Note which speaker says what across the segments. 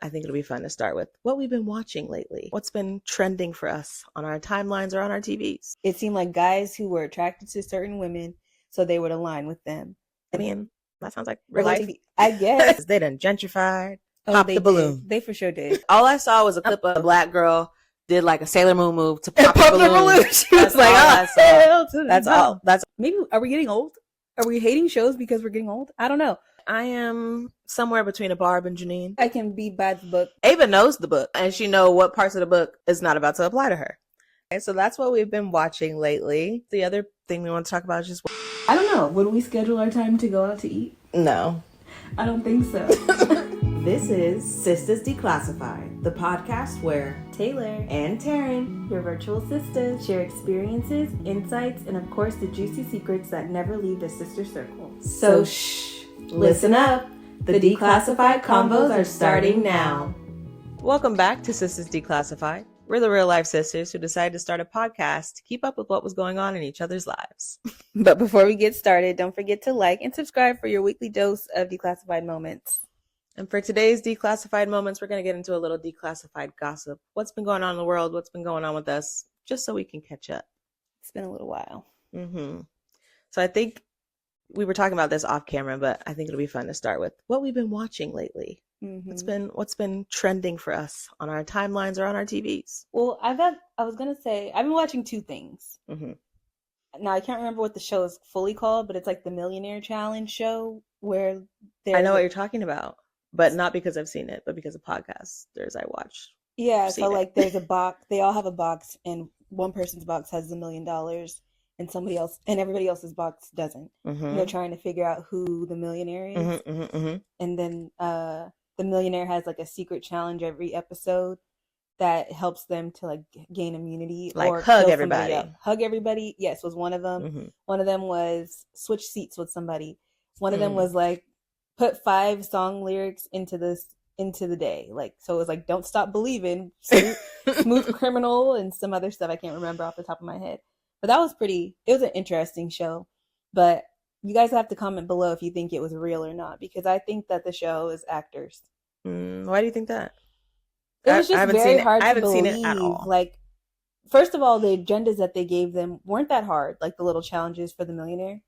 Speaker 1: I think it'll be fun to start with what we've been watching lately. What's been trending for us on our timelines or on our TVs.
Speaker 2: It seemed like guys who were attracted to certain women, so they would align with them.
Speaker 1: I mean, that sounds like real life.
Speaker 2: TV. I guess.
Speaker 1: They done gentrified,
Speaker 2: Oh,
Speaker 1: popped
Speaker 2: they
Speaker 1: the balloon.
Speaker 2: did. They for sure did.
Speaker 1: All I saw was a clip of a black girl did like a Sailor Moon move to pop the balloon.
Speaker 2: She was like,
Speaker 1: That's all. That's
Speaker 2: maybe. Are we getting old? Are we hating shows because we're getting old? I don't know.
Speaker 1: I am somewhere between a Barb and Janine.
Speaker 2: I can be by the book.
Speaker 1: Ava knows the book, and she know what parts of the book is not about to apply to her. And so that's what we've been watching lately. The other thing we want to talk about is just...
Speaker 2: I don't know. Would we schedule our time to go out to eat?
Speaker 1: No.
Speaker 2: I don't think so.
Speaker 1: This is Sistas Declassified, the podcast where
Speaker 2: Taylor
Speaker 1: and Taryn,
Speaker 2: your virtual sisters, share experiences, insights, and of course the juicy secrets that never leave the sister circle.
Speaker 1: So shh. Listen up. The Declassified convos are starting now. Welcome back to Sistas Declassified. We're the real life sisters who decided to start a podcast to keep up with what was going on in each other's lives.
Speaker 2: But before we get started, don't forget to like and subscribe for your weekly dose of declassified moments.
Speaker 1: And for today's declassified moments, we're going to get into a little declassified gossip. What's been going on in the world? What's been going on with us? Just so we can catch up.
Speaker 2: It's been a little while.
Speaker 1: So I think we were talking about this off camera, but I think it'll be fun to start with what we've been watching lately. What's been trending for us on our timelines or on our TVs.
Speaker 2: Well, I've been watching two things. Now I can't remember what the show is fully called, but it's like the Millionaire Challenge show where
Speaker 1: I know what you're talking about, but not because I've seen it, but because of podcasters I watch.
Speaker 2: Yeah, so like there's a box. They all have a box, and one person's box has $1 million, and everybody else's box doesn't. They're trying to figure out who the millionaire is, and then the millionaire has like a secret challenge every episode that helps them to like gain immunity,
Speaker 1: like
Speaker 2: or
Speaker 1: hug everybody.
Speaker 2: Hug everybody. Yes, was one of them. One of them was switch seats with somebody. One of them was like put 5 song lyrics into the day. Like, so it was like Don't Stop Believing, Smooth Criminal, and some other stuff I can't remember off the top of my head. But that was it was an interesting show. But you guys have to comment below if you think it was real or not, because I think that the show is actors.
Speaker 1: Why do you think that?
Speaker 2: It was just very hard to believe.
Speaker 1: I haven't seen it at all.
Speaker 2: Like, first of all, the agendas that they gave them weren't that hard, like the little challenges for the millionaire.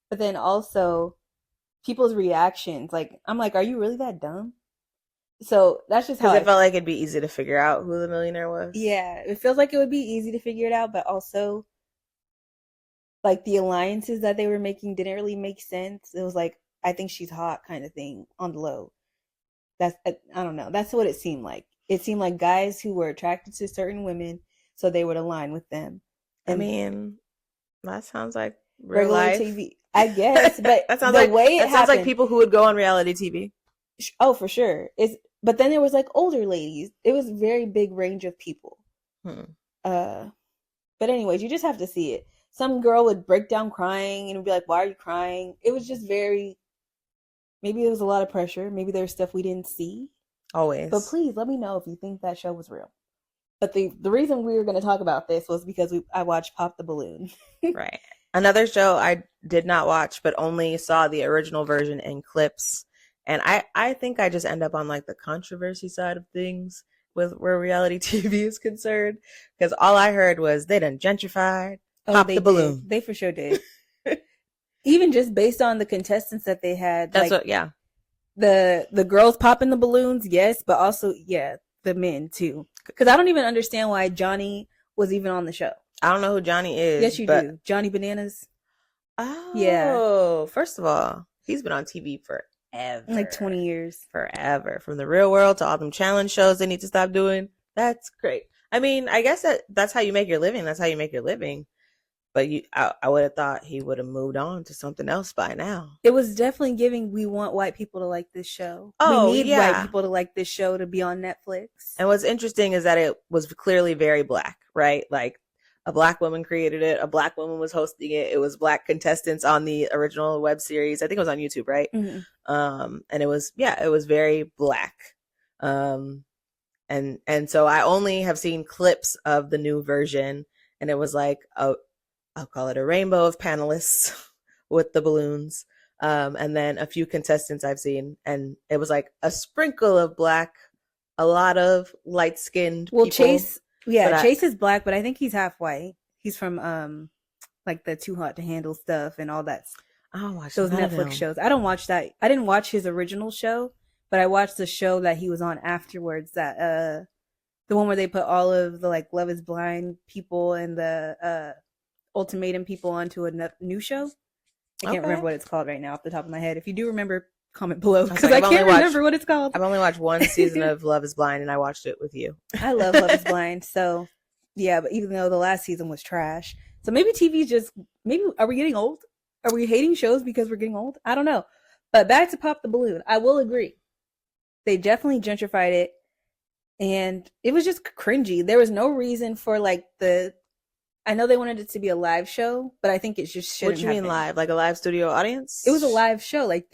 Speaker 2: But then also people's reactions. Like, I'm like, are you really that dumb? So that's just how
Speaker 1: it felt like it'd be easy to figure out who the millionaire was.
Speaker 2: Yeah, it feels like it would be easy to figure it out, but also like the alliances that they were making didn't really make sense. It was like, I think she's hot kind of thing on the low. I don't know. That's what it seemed like. It seemed like guys who were attracted to certain women, so they would align with them.
Speaker 1: I mean, that sounds like real life
Speaker 2: TV, I guess. But
Speaker 1: that sounds
Speaker 2: sounds
Speaker 1: like people who would go on reality TV.
Speaker 2: Oh, for sure. But then there was like older ladies. It was a very big range of people. But anyways, you just have to see it. Some girl would break down crying and be like, "Why are you crying?" It was just maybe there was a lot of pressure. Maybe there was stuff we didn't see.
Speaker 1: Always.
Speaker 2: But please let me know if you think that show was real. But the reason we were going to talk about this was because I watched Pop the Balloon.
Speaker 1: Right. Another show I did not watch, but only saw the original version in clips. And I think I just end up on like the controversy side of things with where reality TV is concerned. Because all I heard was they done gentrified, pop the balloon.
Speaker 2: They for sure did. Even just based on the contestants that they had.
Speaker 1: That's
Speaker 2: like,
Speaker 1: what, yeah.
Speaker 2: The girls popping the balloons, yes, but also, yeah, the men too. Because I don't even understand why Johnny was even on the show.
Speaker 1: I don't know who Johnny is.
Speaker 2: Yes, you do. Johnny Bananas.
Speaker 1: Oh,
Speaker 2: yeah.
Speaker 1: First of all, he's been on TV forever.
Speaker 2: Like 20 years.
Speaker 1: Forever. From the real world to all them challenge shows they need to stop doing. That's great. I mean, I guess that's how you make your living. That's how you make your living. But I would have thought he would have moved on to something else by now.
Speaker 2: It was definitely giving, we want white people to like this show.
Speaker 1: Oh,
Speaker 2: we need white people to like this show to be on Netflix.
Speaker 1: And what's interesting is that it was clearly very black, right? Like a black woman created it. A black woman was hosting it. It was black contestants on the original web series. I think it was on YouTube, right? And it was very black. And so I only have seen clips of the new version, and it was like I'll call it a rainbow of panelists with the balloons. And then a few contestants I've seen, and it was like a sprinkle of black a lot of light-skinned people.
Speaker 2: Chase is black, but I think he's half white. He's from like the Too Hot to Handle stuff and all that.
Speaker 1: I don't watch
Speaker 2: those Netflix shows. I don't watch that. I didn't watch his original show, but I watched the show that he was on afterwards. That the one where they put all of the like Love Is Blind people and the Ultimatum people onto a new show. I can't remember what it's called right now off the top of my head. If you do remember, comment below because I can't remember what it's called.
Speaker 1: I've only watched one season of Love Is Blind, and I watched it with you.
Speaker 2: I love Love Is Blind, so yeah. But even though the last season was trash, so maybe TV's just are we getting old? Are we hating shows because we're getting old? I don't know. But back to Pop the Balloon, I will agree. They definitely gentrified it, and it was just cringy. There was no reason for like I know they wanted it to be a live show, but I think it just shouldn't.
Speaker 1: What do you mean live? Like a live studio audience?
Speaker 2: It was a live show. Like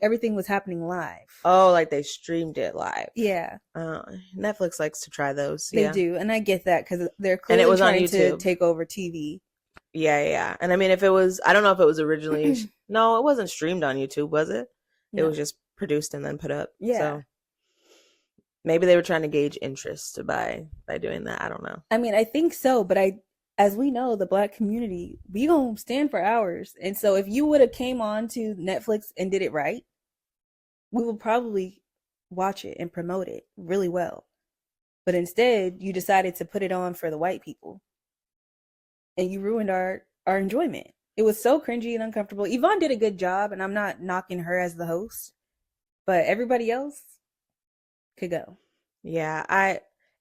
Speaker 2: everything was happening live.
Speaker 1: Oh, like they streamed it live.
Speaker 2: Yeah.
Speaker 1: Netflix likes to try those.
Speaker 2: They do, and I get that because they're clearly trying to take over TV.
Speaker 1: Yeah. And I mean, I don't know if it was originally, no, it wasn't streamed on YouTube, was it? No. It was just produced and then put up.
Speaker 2: Yeah.
Speaker 1: So maybe they were trying to gauge interest by doing that. I don't know.
Speaker 2: I mean, I think so, but as we know, the Black community, we gonna stand for hours. And so if you would have came on to Netflix and did it right, we would probably watch it and promote it really well. But instead, you decided to put it on for the white people. And you ruined our enjoyment. It was so cringy and uncomfortable. Yvonne did a good job, and I'm not knocking her as the host. But everybody else could go.
Speaker 1: Yeah,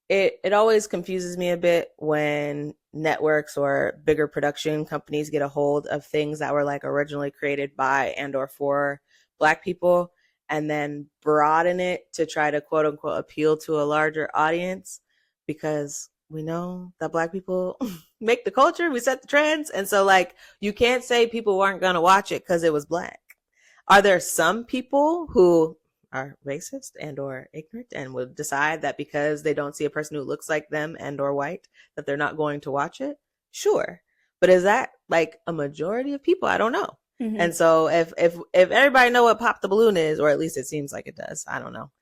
Speaker 1: it always confuses me a bit when networks or bigger production companies get a hold of things that were like originally created by and or for Black people and then broaden it to try to quote unquote appeal to a larger audience, because we know that Black people make the culture, we set the trends. And so like, you can't say people weren't going to watch it because it was Black. Are there some people who are racist and or ignorant and would decide that because they don't see a person who looks like them and or white that they're not going to watch it? Sure. But is that like a majority of people? I don't know. Mm-hmm. And so if everybody know what Pop the Balloon is, or at least it seems like it does, I don't know.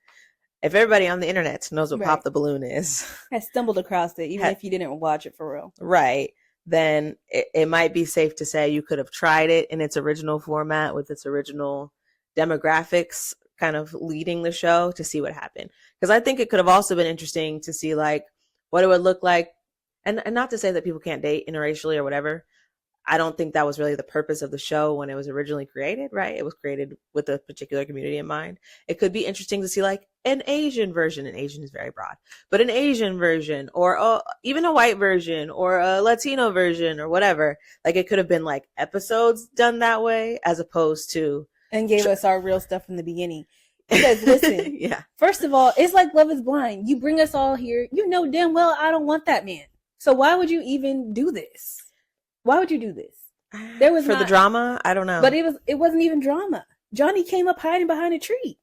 Speaker 1: If everybody on the internet knows what Pop the Balloon is,
Speaker 2: I stumbled across it, even if you didn't watch it for real.
Speaker 1: Right. Then it might be safe to say you could have tried it in its original format with its original demographics kind of leading the show to see what happened. Because I think it could have also been interesting to see like what it would look like. And not to say that people can't date interracially or whatever. I don't think that was really the purpose of the show when it was originally created, right? It was created with a particular community in mind. It could be interesting to see like an Asian version, and Asian is very broad, but an Asian version or even a white version or a Latino version or whatever. Like it could have been like episodes done that way as opposed to.
Speaker 2: And gave us our real stuff from the beginning. Because listen, first of all, it's like Love Is Blind. You bring us all here. You know damn well I don't want that man. So why would you even do this? Why would you do this? There was
Speaker 1: the drama. I don't know.
Speaker 2: But it wasn't even drama. Johnny came up hiding behind a tree.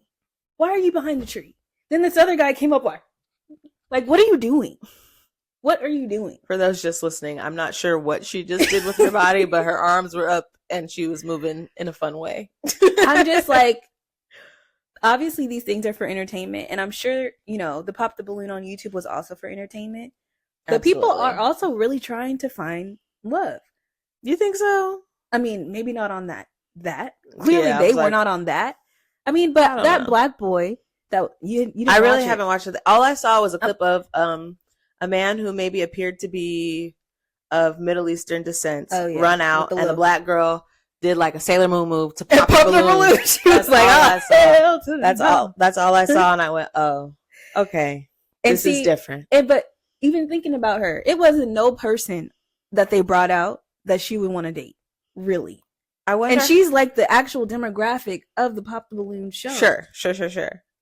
Speaker 2: Why are you behind the tree? Then this other guy came up. Like, what are you doing? What are you doing?
Speaker 1: For those just listening, I'm not sure what she just did with her body, but her arms were up and she was moving in a fun way.
Speaker 2: I'm just like, obviously these things are for entertainment, and I'm sure, the Pop the Balloon on YouTube was also for entertainment. But Absolutely. People are also really trying to find love.
Speaker 1: You think so?
Speaker 2: I mean, maybe not on that. Clearly they were not on that. I mean, but that Black boy that you didn't
Speaker 1: I really haven't watched it. All I saw was a clip of a man who maybe appeared to be of Middle Eastern descent run out, and the Black girl did like a Sailor Moon move to pop the balloon.
Speaker 2: She was like,
Speaker 1: that's all I saw, and I went, oh, okay, this is different.
Speaker 2: But even thinking about her, it wasn't no person that they brought out that she would want to date, really. And she's like the actual demographic of the Pop the Balloon show.
Speaker 1: Sure.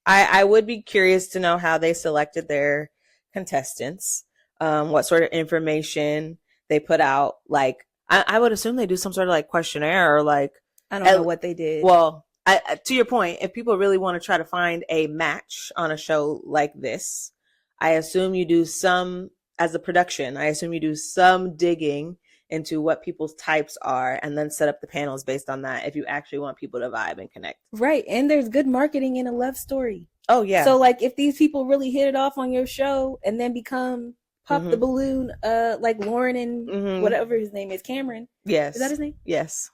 Speaker 1: I would be curious to know how they selected their contestants, what sort of information they put out. Like, I would assume they do some sort of like questionnaire or like.
Speaker 2: I don't know what they did.
Speaker 1: Well, to your point, if people really want to try to find a match on a show like this, I assume you do some, as a production, I assume you do some digging into what people's types are and then set up the panels based on that if you actually want people to vibe and connect.
Speaker 2: Right. And there's good marketing in a love story.
Speaker 1: Oh yeah.
Speaker 2: So like if these people really hit it off on your show and then become pop the balloon, like Lauren and whatever his name is, Cameron.
Speaker 1: Yes.
Speaker 2: Is that his name?
Speaker 1: Yes.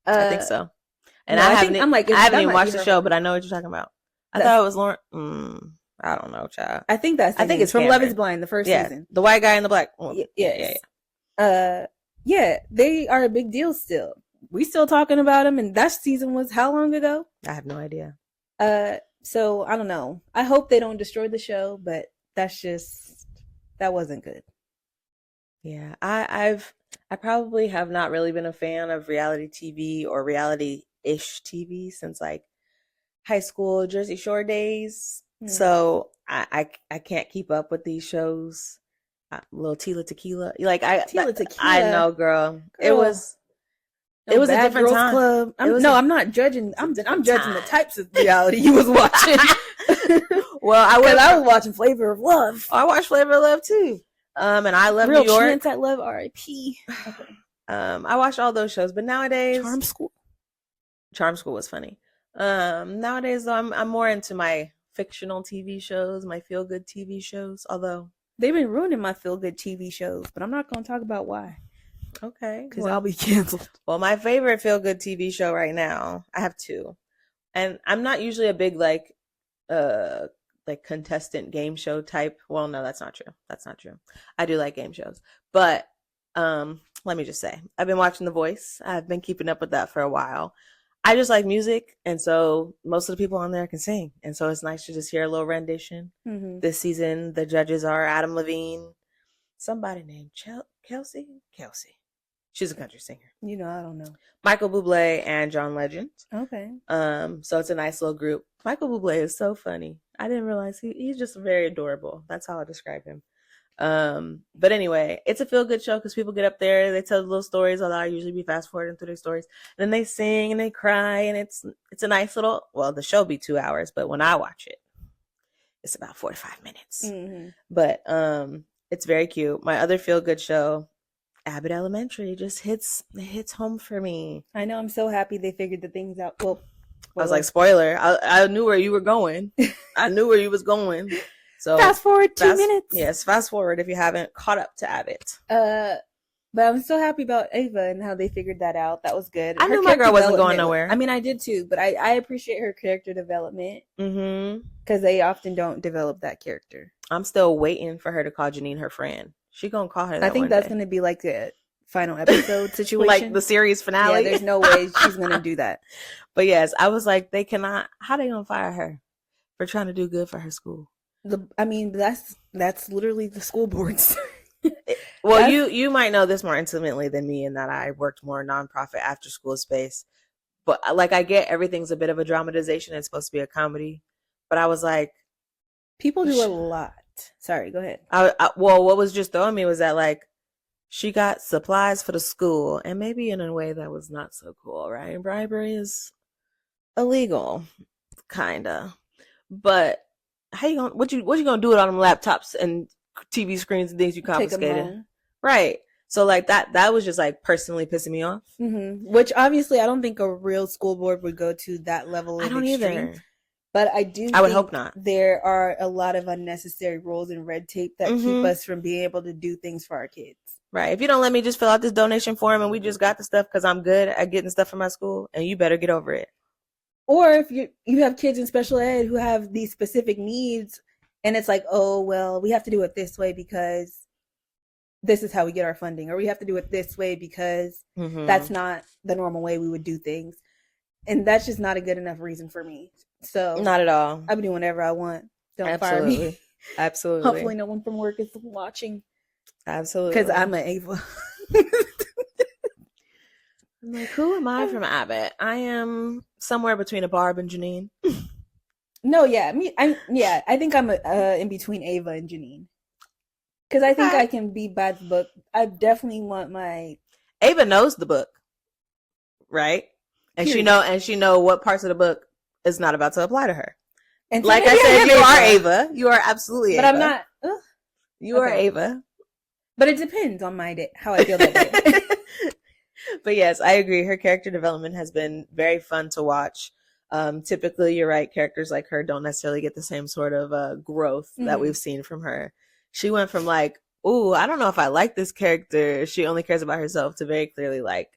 Speaker 1: I think so. And
Speaker 2: no,
Speaker 1: I haven't even watched the show,
Speaker 2: wrong.
Speaker 1: but I know what you're talking about. I thought it was Lauren. I don't know, child.
Speaker 2: I think it's from Love Is Blind, the first season.
Speaker 1: The white guy and the black
Speaker 2: woman. Yes. Yeah, they are a big deal still. We still talking about them, and that season was how long ago?
Speaker 1: I have no idea.
Speaker 2: So I don't know. I hope they don't destroy the show, but that wasn't good.
Speaker 1: Yeah, I probably have not really been a fan of reality TV or reality-ish TV since like high school Jersey Shore days. So I can't keep up with these shows. Little Tila Tequila, Tila Tequila. I know, girl. It was a different time.
Speaker 2: Club. I'm not judging. I'm judging the types of reality you was watching.
Speaker 1: Well, I
Speaker 2: was watching Flavor of Love.
Speaker 1: I watched Flavor of Love too. And I love New York.
Speaker 2: Chance at Love, R.I.P. Okay.
Speaker 1: I watched all those shows, but nowadays
Speaker 2: Charm School
Speaker 1: was funny. Nowadays though, I'm more into my fictional TV shows, my feel good TV shows. Although
Speaker 2: they've been ruining my feel good TV shows, but I'm not going to talk about why.
Speaker 1: Okay,
Speaker 2: because I'll be canceled.
Speaker 1: Well, my favorite feel good TV show right now, I have two, and I'm not usually a big like contestant game show type. Well, no, that's not true. I do like game shows, but let me just say, I've been watching The Voice. I've been keeping up with that for a while. I just like music, and so most of the people on there can sing, and so it's nice to just hear a little rendition. This season, the judges are Adam Levine, somebody named Kelsey. She's a country singer.
Speaker 2: I don't know.
Speaker 1: Michael Bublé and John Legend.
Speaker 2: Okay.
Speaker 1: So it's a nice little group. Michael Bublé is so funny. I didn't realize he's just very adorable. That's how I describe him. But anyway, it's a feel good show because people get up there, they tell little stories, although I usually be fast forwarding through their stories, and then they sing and they cry, and it's a nice little, well, the show be 2 hours, but when I watch it, it's about 45 minutes. But it's very cute. My other feel good show, Abbott Elementary, just hits home for me.
Speaker 2: I know. I'm so happy they figured the things out. Well,
Speaker 1: I was like, spoiler, I knew where you were going. I knew where you was going. So
Speaker 2: fast forward 2 minutes.
Speaker 1: Yes, fast forward if you haven't caught up to Abbott.
Speaker 2: But I'm so happy about Ava and how they figured that out. That was good.
Speaker 1: I knew my girl wasn't going nowhere.
Speaker 2: I mean, I did too, but I appreciate her character development. Because they often don't develop that character.
Speaker 1: I'm still waiting for her to call Janine her friend. She gonna call her that
Speaker 2: I think that's going to be like a final episode situation.
Speaker 1: Like the series finale.
Speaker 2: Yeah, there's no way she's going to do that.
Speaker 1: But yes, I was like, they cannot. How they gonna fire her for trying to do good for her school?
Speaker 2: That's literally the school boards.
Speaker 1: Well, you might know this more intimately than me in that I worked more nonprofit after school space. But like, I get everything's a bit of a dramatization. It's supposed to be a comedy. But I was like,
Speaker 2: people do a lot. Sorry, go ahead.
Speaker 1: Well, what was just throwing me was that like, she got supplies for the school, and maybe in a way that was not so cool, right? Bribery is illegal, kinda. But how you gonna what you gonna do with all them laptops and TV screens and things you confiscated? Right. So like that was just like personally pissing me off.
Speaker 2: Which obviously I don't think a real school board would go to that level of extreme. Either. But I
Speaker 1: would hope not.
Speaker 2: There are a lot of unnecessary rules and red tape that keep us from being able to do things for our kids.
Speaker 1: Right. If you don't let me just fill out this donation form and we just got the stuff because I'm good at getting stuff from my school, and you better get over it.
Speaker 2: Or if you have kids in special ed who have these specific needs, and it's like, oh, well, we have to do it this way because this is how we get our funding, or we have to do it this way because that's not the normal way we would do things. And that's just not a good enough reason for me. So
Speaker 1: not at all.
Speaker 2: I'll be doing whatever I want. Don't fire me.
Speaker 1: Absolutely.
Speaker 2: Hopefully no one from work is watching.
Speaker 1: Absolutely.
Speaker 2: Because I'm an Ava.
Speaker 1: I'm like, who am I from Abbott? I am somewhere between a Barb and Janine.
Speaker 2: No, yeah. I think I'm in between Ava and Janine. Because I think I can be by the book. I definitely want my...
Speaker 1: Ava knows the book. Right? And she know what parts of the book is not about to apply to her. And like I said, you are Ava. You are absolutely Ava.
Speaker 2: But I'm not.
Speaker 1: You are Ava.
Speaker 2: But it depends on my day, how I feel that day.
Speaker 1: But yes, I agree. Her character development has been very fun to watch. Typically, you're right, characters like her don't necessarily get the same sort of growth that we've seen from her. She went from like, ooh, I don't know if I like this character, she only cares about herself, to very clearly like,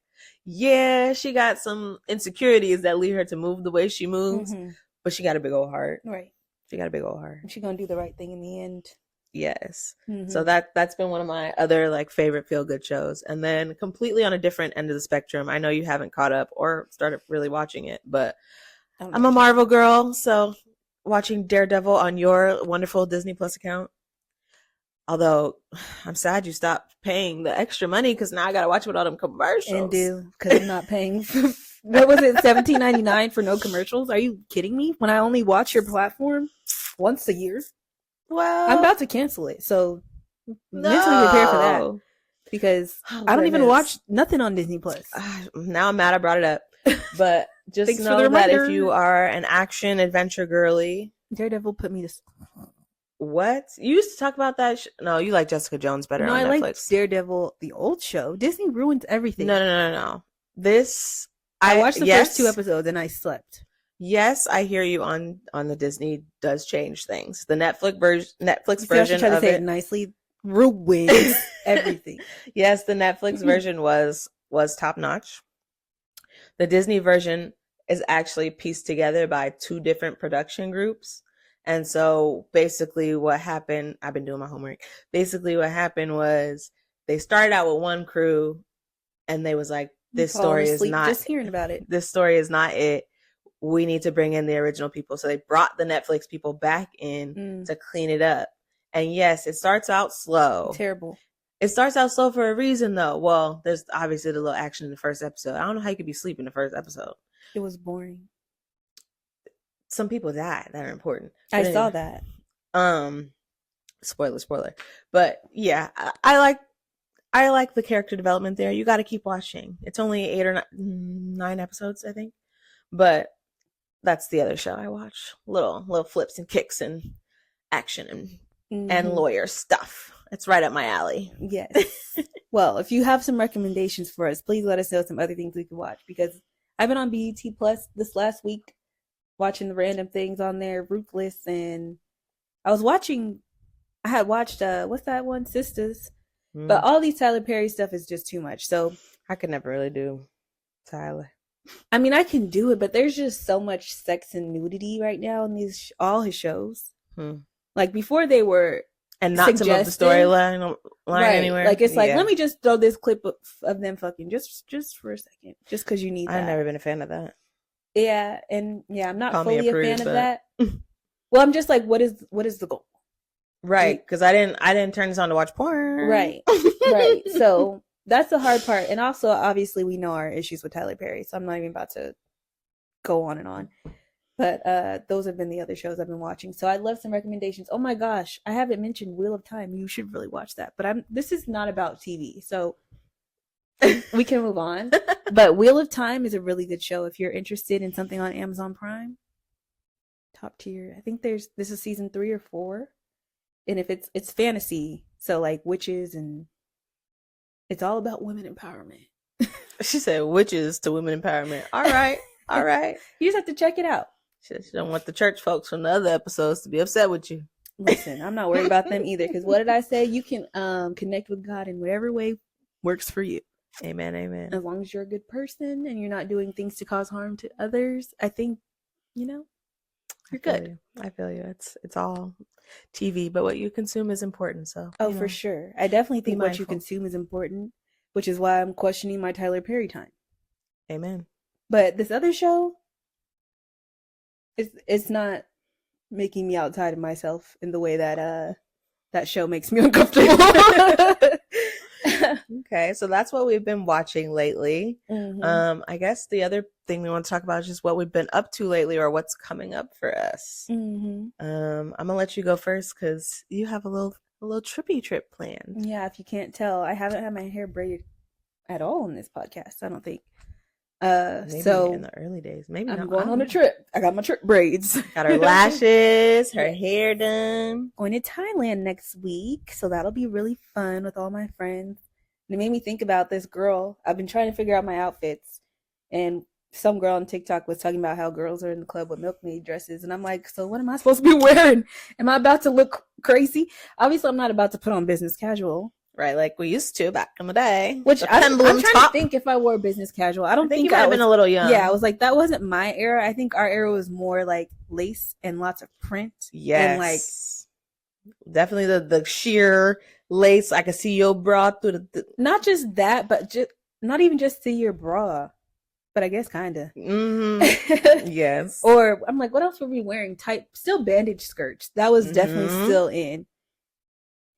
Speaker 1: yeah, she got some insecurities that lead her to move the way she moves, but she got a big old heart.
Speaker 2: Right.
Speaker 1: She got a big old heart.
Speaker 2: She's gonna do the right thing in the end.
Speaker 1: Yes. So that's been one of my other like favorite feel good shows. And then completely on a different end of the spectrum, I know you haven't caught up or started really watching it, but I'm a Marvel girl, so watching Daredevil on your wonderful Disney Plus account. Although I'm sad you stopped paying the extra money, because now I gotta watch with all them commercials.
Speaker 2: And do, because I'm not paying. What was it, $17.99 for no commercials? Are you kidding me? When I only watch your platform once a year? Well, I'm about to cancel it, so mentally prepare for that, because I don't even watch nothing on Disney Plus.
Speaker 1: Now I'm mad I brought it up, but just know that if you are an action adventure girly,
Speaker 2: Daredevil put me to.
Speaker 1: What? You used to talk about that? No, you like Jessica Jones better on Netflix.
Speaker 2: I like Daredevil, the old show. Disney ruins everything.
Speaker 1: No. This
Speaker 2: I watched the first 2 episodes and I slept.
Speaker 1: Yes, I hear you on the Disney does change things. The Netflix version
Speaker 2: try to
Speaker 1: of
Speaker 2: say it nicely ruins everything.
Speaker 1: Yes, the Netflix version was top notch. The Disney version is actually pieced together by 2 different production groups. And so basically what happened, I've been doing my homework. Basically what happened was they started out with one crew and they was like, this story is not
Speaker 2: just hearing about it.
Speaker 1: This story is not it. We need to bring in the original people. So they brought the Netflix people back in to clean it up. And yes, it starts out slow.
Speaker 2: Terrible.
Speaker 1: It starts out slow for a reason though. Well, there's obviously the little action in the first episode. I don't know how you could be asleep in the first episode.
Speaker 2: It was boring.
Speaker 1: Some people died that are important.
Speaker 2: But I saw that.
Speaker 1: Spoiler. But yeah, I like the character development there. You got to keep watching. It's only 8 or 9 episodes, I think. But that's the other show I watch. Little flips and kicks and action and lawyer stuff. It's right up my alley.
Speaker 2: Yes. Well, if you have some recommendations for us, please let us know some other things we could watch, because I've been on BET Plus this last week watching the random things on there, Ruthless, and I had watched what's that one, Sistas, but all these Tyler Perry stuff is just too much. So
Speaker 1: I could never really do Tyler.
Speaker 2: I mean, I can do it, but there's just so much sex and nudity right now in all his shows. Like before they were,
Speaker 1: and not to move the storyline anywhere.
Speaker 2: Like it's like, let me just throw this clip of them fucking just for a second, just because you need that.
Speaker 1: I've never been a fan of that.
Speaker 2: Yeah, and I'm not fully a fan of that. Well, I'm just like, what is the goal?
Speaker 1: Right, because I didn't turn this on to watch porn.
Speaker 2: Right. So that's the hard part, and also obviously we know our issues with Tyler Perry, so I'm not even about to go on and on. But those have been the other shows I've been watching. So I'd love some recommendations. Oh my gosh, I haven't mentioned Wheel of Time. You should really watch that. But this is not about TV, so we can move on. But Wheel of Time is a really good show if you're interested in something on Amazon Prime. Top tier. I think this is season 3 or 4. And if it's fantasy, so like witches, and it's all about women empowerment.
Speaker 1: She said witches to women empowerment. All right.
Speaker 2: You just have to check it out.
Speaker 1: She don't want the church folks from the other episodes to be upset with you.
Speaker 2: Listen, I'm not worried about them either, because what did I say? You can connect with God in whatever way works for you.
Speaker 1: Amen.
Speaker 2: As long as you're a good person and you're not doing things to cause harm to others, I think, you're good.
Speaker 1: I feel you. It's all TV, but what you consume is important. So
Speaker 2: for sure. I definitely think what you consume is important, which is why I'm questioning my Tyler Perry time.
Speaker 1: Amen.
Speaker 2: But this other show, it's not making me outside of myself in the way that that show makes me uncomfortable.
Speaker 1: Okay, so that's what we've been watching lately. I guess the other thing we want to talk about is just what we've been up to lately, or what's coming up for us. I'm gonna let you go first because you have a little trippy trip planned.
Speaker 2: Yeah, if you can't tell, I haven't had my hair braided at all on this podcast, I don't think.
Speaker 1: Maybe
Speaker 2: so
Speaker 1: in the early days, maybe
Speaker 2: I'm going on a trip. I got my trip braids.
Speaker 1: Got her lashes, her hair done.
Speaker 2: Going to Thailand next week, so that'll be really fun with all my friends. And it made me think about this girl. I've been trying to figure out my outfits, and some girl on TikTok was talking about how girls are in the club with milkmaid dresses, and I'm like, so what am I supposed to be wearing? Am I about to look crazy? Obviously, I'm not about to put on business casual.
Speaker 1: Right, like we used to back in the day.
Speaker 2: Which I'm trying to think if I wore business casual. I don't think
Speaker 1: you might have been a little young.
Speaker 2: Yeah, I was like, that wasn't my era. I think our era was more like lace and lots of print.
Speaker 1: Yes.
Speaker 2: And like
Speaker 1: definitely the sheer lace. I could see your bra through the
Speaker 2: not just that, but just not even just see your bra. But I guess kind of.
Speaker 1: Mm-hmm. Yes.
Speaker 2: Or I'm like, what else were we wearing? Still bandage skirts. That was definitely still in.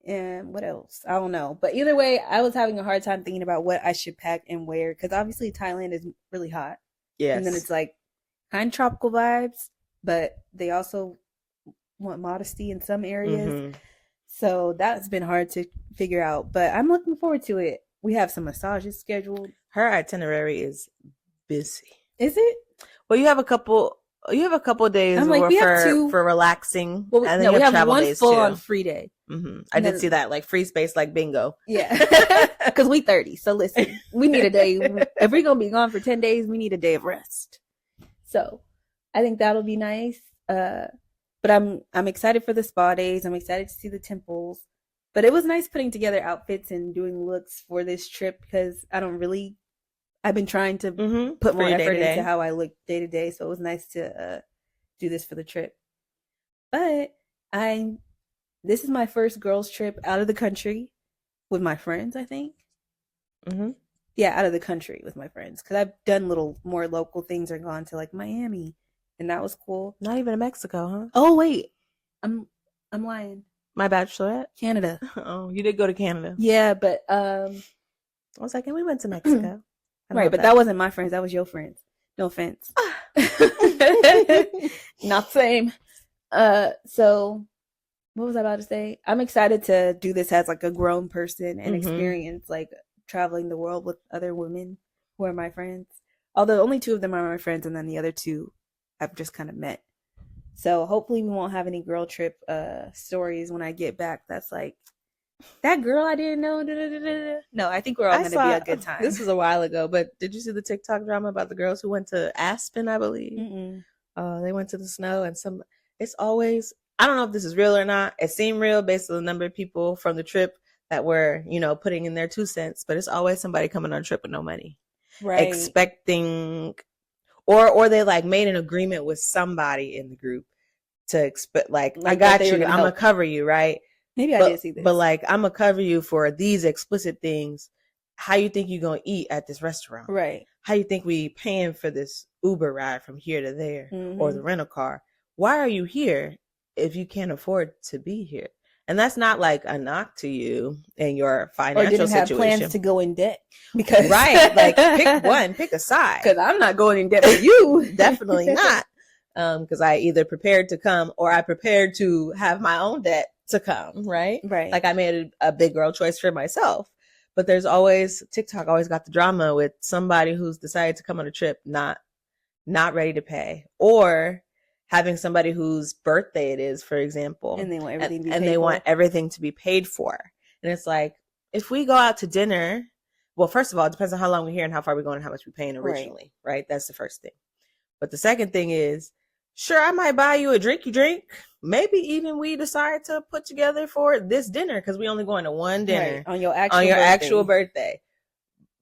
Speaker 2: And what else? I don't know. But either way, I was having a hard time thinking about what I should pack and wear. Because obviously Thailand is really hot.
Speaker 1: Yes.
Speaker 2: And then it's like kind of tropical vibes. But they also want modesty in some areas. Mm-hmm. So that's been hard to figure out. But I'm looking forward to it. We have some massages scheduled.
Speaker 1: Her itinerary is busy.
Speaker 2: Is it?
Speaker 1: Well, you have a couple days for relaxing.
Speaker 2: Well, and then we have one full-on free day.
Speaker 1: Mm-hmm. I did see that, like free space, like bingo.
Speaker 2: Yeah, because we 30. So listen, we need a day. If we're gonna be gone for 10 days, we need a day of rest. So I think that'll be nice. But I'm excited for the spa days. I'm excited to see the temples. But it was nice putting together outfits and doing looks for this trip because I've been trying to put more effort into how I look day to day. So it was nice to do this for the trip. But this is my first girls trip out of the country with my friends, I think. Mm-hmm. Yeah, out of the country with my friends. Because I've done little more local things or gone to like Miami. And that was cool.
Speaker 1: Not even in Mexico, huh?
Speaker 2: Oh, wait. I'm lying.
Speaker 1: My bachelorette?
Speaker 2: Canada.
Speaker 1: Oh, you did go to Canada.
Speaker 2: Yeah, but I
Speaker 1: was like, and we went to Mexico.
Speaker 2: Right, but that wasn't my friends. That was your friends. No offense. Not same. So what was I about to say? I'm excited to do this as like a grown person and experience like traveling the world with other women who are my friends. Although only 2 of them are my friends and then the other 2 I've just kind of met. So hopefully we won't have any girl trip stories when I get back. That's like, that girl I didn't know. No, I think we're all going to be a good time.
Speaker 1: This was a while ago, but did you see the TikTok drama about the girls who went to Aspen, I believe? They went to the snow and it's always, I don't know if this is real or not. It seemed real based on the number of people from the trip that were, putting in their 2 cents, but it's always somebody coming on a trip with no money.
Speaker 2: Right.
Speaker 1: Expecting, or they like made an agreement with somebody in the group to expect, like I got you, I'm going to cover you, right?
Speaker 2: Maybe I did see this.
Speaker 1: But like, I'm going to cover you for these explicit things. How you think you're going to eat at this restaurant?
Speaker 2: Right.
Speaker 1: How you think we paying for this Uber ride from here to there or the rental car? Why are you here if you can't afford to be here? And that's not like a knock to you and your financial situation. Or didn't have
Speaker 2: plans to go in debt. Because
Speaker 1: right. Like pick one, pick a side.
Speaker 2: Because I'm not going in debt with you.
Speaker 1: Definitely not. Because I either prepared to come or I prepared to have my own debt to come, right?
Speaker 2: Right.
Speaker 1: Like I made a big girl choice for myself. But there's always, TikTok always got the drama with somebody who's decided to come on a trip not ready to pay. Or having somebody whose birthday it is, for example.
Speaker 2: And they want everything to be paid
Speaker 1: and they
Speaker 2: for.
Speaker 1: want everything to be paid for. And it's like, if we go out to dinner, well, first of all, it depends on how long we're here and how far we're going and how much we're paying originally, right? That's the first thing. But the second thing is, sure, I might buy you a drink you drink. Maybe even we decide to put together for this dinner because we only going to one dinner
Speaker 2: on your
Speaker 1: actual birthday.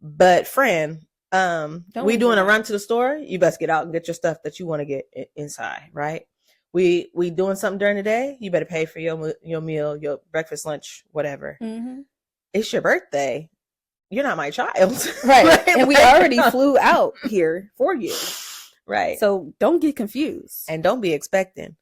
Speaker 1: But friend, we doing a run to the store. You best get out and get your stuff that you want to get inside, right? We doing something during the day. You better pay for your meal, your breakfast, lunch, whatever. Mm-hmm. It's your birthday. You're not my child,
Speaker 2: right? And we already flew out here for you.
Speaker 1: Right.
Speaker 2: So don't get confused.
Speaker 1: And don't be expecting.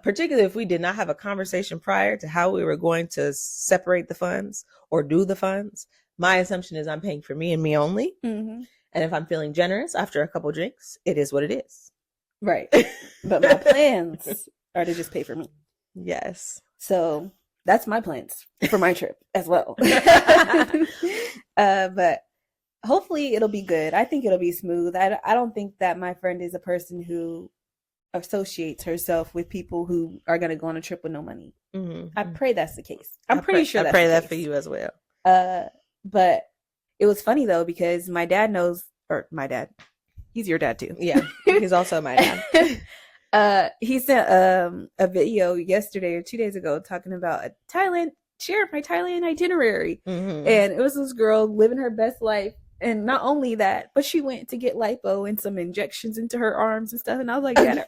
Speaker 1: Particularly if we did not have a conversation prior to how we were going to separate the funds or do the funds. My assumption is I'm paying for me and me only. Mm-hmm. And if I'm feeling generous after a couple drinks, it is what it is.
Speaker 2: Right. But my plans are to just pay for me.
Speaker 1: Yes.
Speaker 2: So that's my plans for my trip as well. But hopefully it'll be good. I think it'll be smooth. I don't think that my friend is a person who associates herself with people who are going to go on a trip with no money. Mm-hmm. I pray that's the case. I'm pretty sure that's the case.
Speaker 1: I pray that for you as well.
Speaker 2: But it was funny though, because my dad knows, or my dad, He's your dad too.
Speaker 1: Yeah, he's also my dad.
Speaker 2: He sent a video yesterday or 2 days ago talking about share my Thailand itinerary. And it was this girl living her best life. And not only that, but she went to get lipo and some injections into her arms and stuff. And I was like, Dad,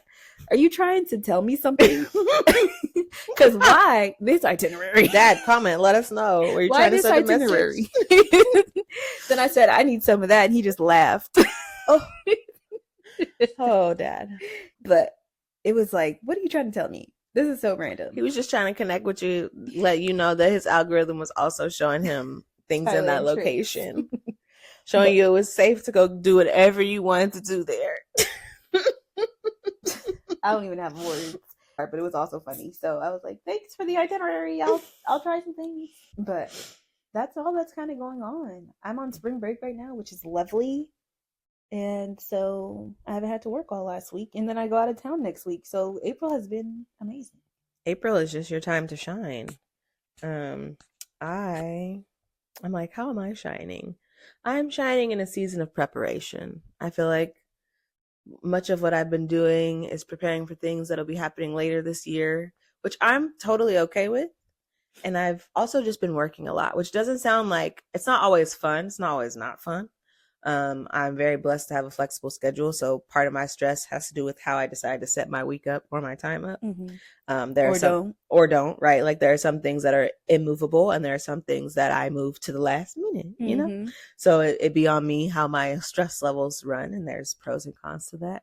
Speaker 2: are you trying to tell me something? Because why this itinerary?
Speaker 1: Dad, comment. Let us know. Were you trying to send a message?
Speaker 2: Then I said, I need some of that. And he just laughed.
Speaker 1: Oh, Dad.
Speaker 2: But it was like, what are you trying to tell me? This is so random.
Speaker 1: He was just trying to connect with you, let you know that his algorithm was also showing him things in that location. Showing you it was safe to go do whatever you wanted to do there.
Speaker 2: I don't even have words, but it was also funny. So I was like, thanks for the itinerary. I'll try some things. But that's all that's kind of going on. I'm on spring break right now, which is lovely. And so I haven't had to work all last week. And then I go out of town next week. So April has been amazing.
Speaker 1: April is just your time to shine. I'm like, how am I shining? I'm shining in a season of preparation. I feel like much of what I've been doing is preparing for things that'll be happening later this year, which I'm totally okay with. And I've also just been working a lot, which doesn't sound like, it's not always fun. It's not always not fun. I'm very blessed to have a flexible schedule. So part of my stress has to do with how I decide to set my week up or my time up. Or don't, right? Like there are some things that are immovable and there are some things that I move to the last minute, you know? So it'd be on me how my stress levels run, and there's pros and cons to that.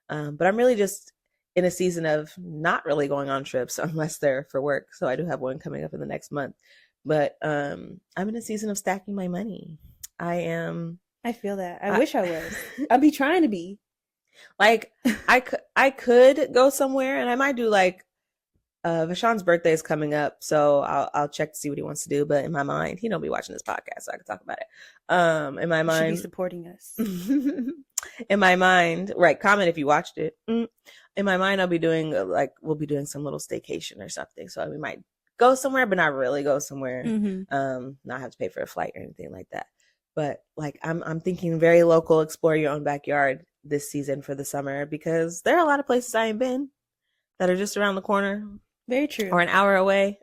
Speaker 1: But I'm really just in a season of not really going on trips unless they're for work. So I do have one coming up in the next month, but I'm in a season of stacking my money.
Speaker 2: I feel that. I wish I was. I'd be trying to be.
Speaker 1: Like, I could go somewhere, and I might do like, Vashon's birthday is coming up, so I'll check to see what he wants to do. But in my mind, he don't be watching this podcast, so I can talk about it. In my mind,
Speaker 2: should be supporting us.
Speaker 1: In my mind, right? Comment if you watched it. In my mind, we'll be doing some little staycation or something. So we might go somewhere, but not really go somewhere. Not have to pay for a flight or anything like that. But like I'm thinking very local, explore your own backyard this season for the summer, because there are a lot of places I ain't been that are just around the corner.
Speaker 2: Very true.
Speaker 1: Or an hour away.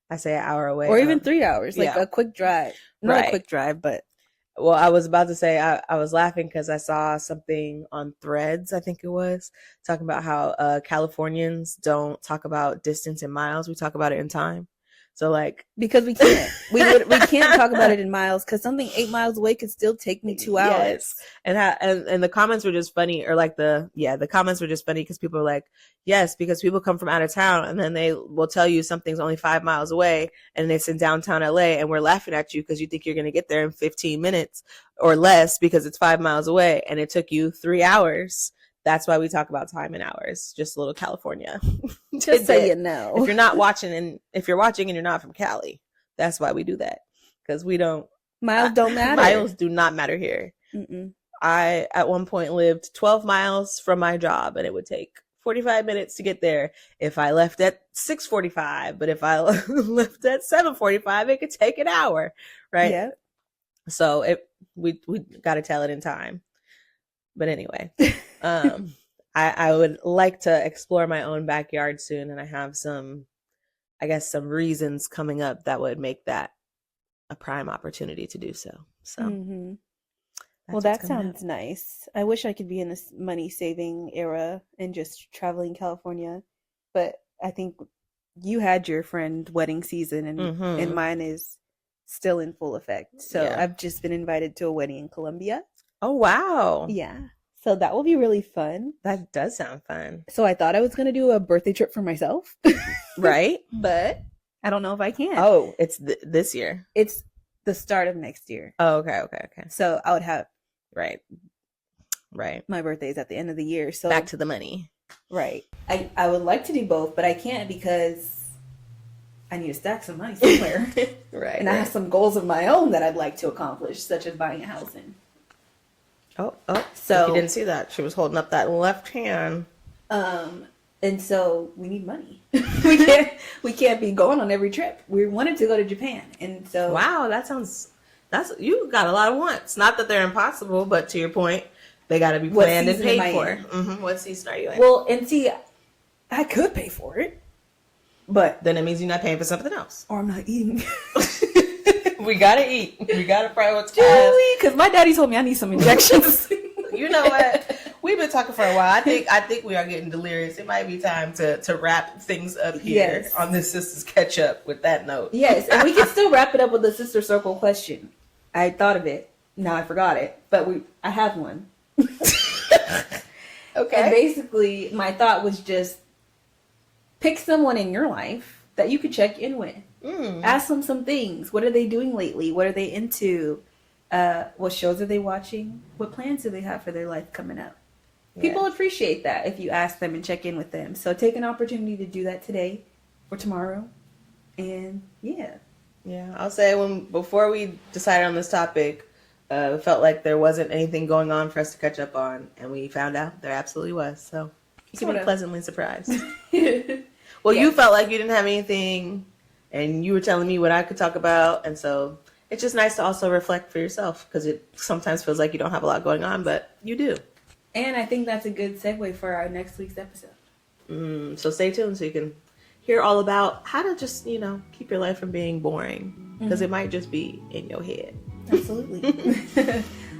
Speaker 1: I say an hour away.
Speaker 2: Or even 3 hours, like a quick drive. Not a quick drive, but.
Speaker 1: Well, I was about to say, I was laughing because I saw something on Threads, I think it was, talking about how Californians don't talk about distance in miles. We talk about it in time. So like,
Speaker 2: because we can't, we can't talk about it in miles, because something 8 miles away could still take me 2 hours.
Speaker 1: Yes. And the comments were just funny, or like the comments were just funny because people were like, yes, because people come from out of town and then they will tell you something's only 5 miles away and it's in downtown LA, and we're laughing at you because you think you're going to get there in 15 minutes or less because it's 5 miles away and it took you 3 hours. That's why we talk about time and hours. Just a little California.
Speaker 2: Just so you know.
Speaker 1: If you're not watching, and if you're watching and you're not from Cali, that's why we do that. Because we don't.
Speaker 2: Miles don't matter.
Speaker 1: Miles do not matter here. I, at one point, lived 12 miles from my job, and it would take 45 minutes to get there if I left at 6:45. But if I left at 7:45, it could take an hour, right?
Speaker 2: Yeah.
Speaker 1: So we got to tell it in time. But anyway, I would like to explore my own backyard soon, and I have some reasons coming up that would make that a prime opportunity to do so. So,
Speaker 2: well, that sounds nice. I wish I could be in this money saving era and just traveling California, but I think you had your friend wedding season, and mine is still in full effect. So I've just been invited to a wedding in Colombia.
Speaker 1: Oh, wow.
Speaker 2: Yeah. So that will be really fun.
Speaker 1: That does sound fun.
Speaker 2: So I thought I was going to do a birthday trip for myself.
Speaker 1: Right.
Speaker 2: But I don't know if I can.
Speaker 1: Oh, it's this year.
Speaker 2: It's the start of next year.
Speaker 1: Oh, okay.
Speaker 2: So I would have.
Speaker 1: Right.
Speaker 2: My birthday's at the end of the year. So
Speaker 1: back to the money.
Speaker 2: Right. I would like to do both, but I can't because I need to stack some money somewhere.
Speaker 1: Right.
Speaker 2: And I have some goals of my own that I'd like to accomplish, such as buying a house in.
Speaker 1: Oh, so if you didn't see that, she was holding up that left hand.
Speaker 2: And so we need money. we can't be going on every trip. We wanted to go to Japan, and so
Speaker 1: wow, that's you got a lot of wants. Not that they're impossible, but to your point, They got to be planned and paid for. Mm-hmm. What season are you in?
Speaker 2: Well, and see, I could pay for it, but
Speaker 1: then it means you're not paying for something else.
Speaker 2: Or I'm not eating.
Speaker 1: We gotta eat. We gotta prioritize.
Speaker 2: Because my daddy told me I need some injections.
Speaker 1: You know what? We've been talking for a while. I think we are getting delirious. It might be time to wrap things up here on this Sisters Catch Up with that note.
Speaker 2: Yes, and we can still wrap it up with the Sister Circle question. I thought of it. Now I forgot it, but I have one.
Speaker 1: Okay.
Speaker 2: And basically, my thought was just pick someone in your life that you could check in with. Ask them some things. What are they doing lately? What are they into? What shows are they watching? What plans do they have for their life coming up? People appreciate that if you ask them and check in with them. So take an opportunity to do that today or tomorrow. And yeah,
Speaker 1: I'll say before we decided on this topic, it felt like there wasn't anything going on for us to catch up on, and we found out there absolutely was. So you can be pleasantly surprised. Well, you felt like you didn't have anything, and you were telling me what I could talk about, and so it's just nice to also reflect for yourself, because it sometimes feels like you don't have a lot going on, but you do.
Speaker 2: And I think that's a good segue for our next week's episode.
Speaker 1: So stay tuned so you can hear all about how to just, keep your life from being boring, because it might just be in your head.
Speaker 2: Absolutely.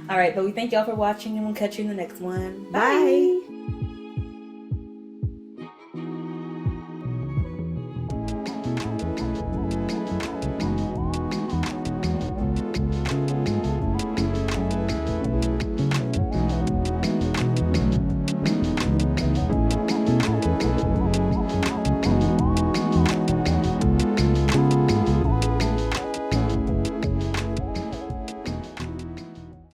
Speaker 2: All right, but we thank y'all for watching, and we'll catch you in the next one.
Speaker 1: Bye.